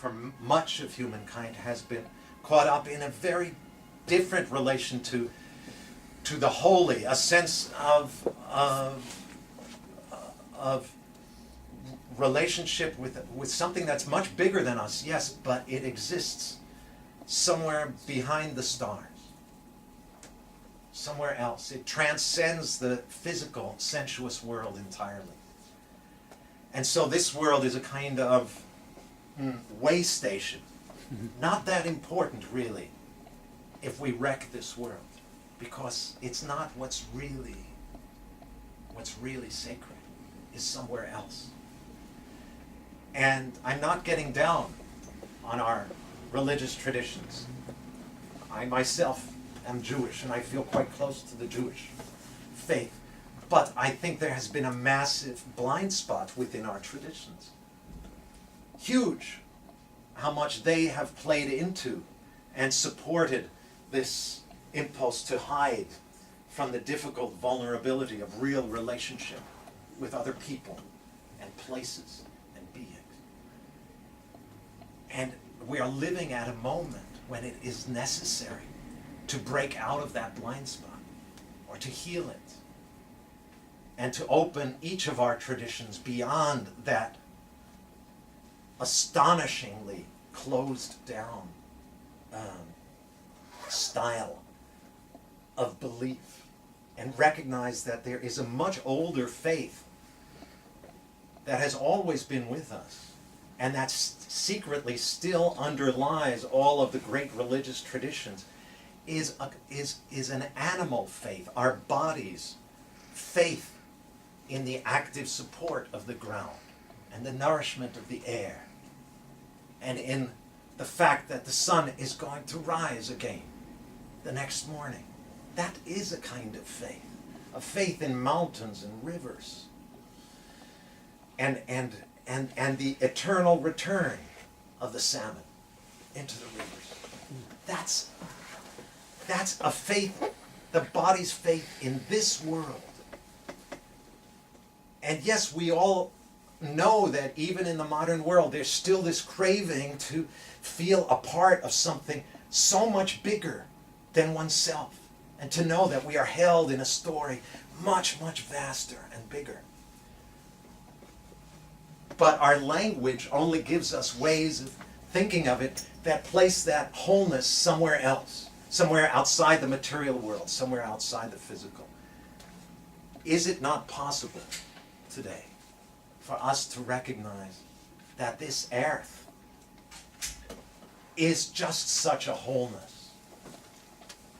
for much of humankind, has been caught up in a very different relation to the holy, a sense of relationship with something that's much bigger than us, yes, but it exists somewhere behind the stars, somewhere else. It transcends the physical, sensuous world entirely. And so this world is a kind of way station. Not that important, really, if we wreck this world, because it's not what's really sacred is somewhere else. And I'm not getting down on our religious traditions. I myself am Jewish, and I feel quite close to the Jewish faith. But I think there has been a massive blind spot within our traditions. Huge how much they have played into and supported this impulse to hide from the difficult vulnerability of real relationship with other people and places and beings. And we are living at a moment when it is necessary to break out of that blind spot, or to heal it, and to open each of our traditions beyond that astonishingly closed down style of belief, and recognize that there is a much older faith that has always been with us, and that secretly still underlies all of the great religious traditions, is an animal faith, our bodies' faith in the active support of the ground and the nourishment of the air, and in the fact that the sun is going to rise again the next morning. That is a kind of faith in mountains and rivers, and the eternal return of the salmon into the rivers. That's a faith, the body's faith in this world. And yes, we all know that even in the modern world, there's still this craving to feel a part of something so much bigger than oneself, and to know that we are held in a story much, much vaster and bigger. But our language only gives us ways of thinking of it that place that wholeness somewhere else, somewhere outside the material world, somewhere outside the physical. Is it not possible today for us to recognize that this earth is just such a wholeness,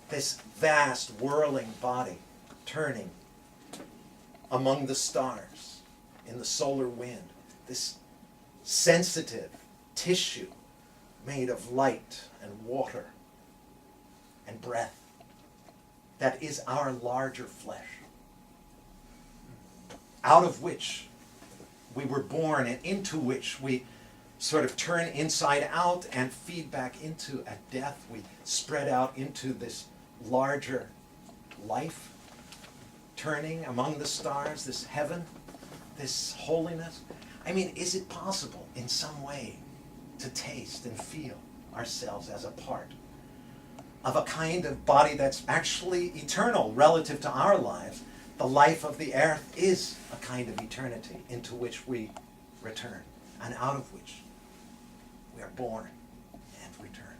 this vast whirling body turning among the stars in the solar wind, this sensitive tissue made of light and water and breath that is our larger flesh, out of which we were born and into which we sort of turn inside out and feed back into at death. We spread out into this larger life, turning among the stars, this heaven, this holiness. I mean, is it possible in some way to taste and feel ourselves as a part of a kind of body that's actually eternal relative to our lives? The life of the earth is a kind of eternity into which we return, and out of which we are born and return.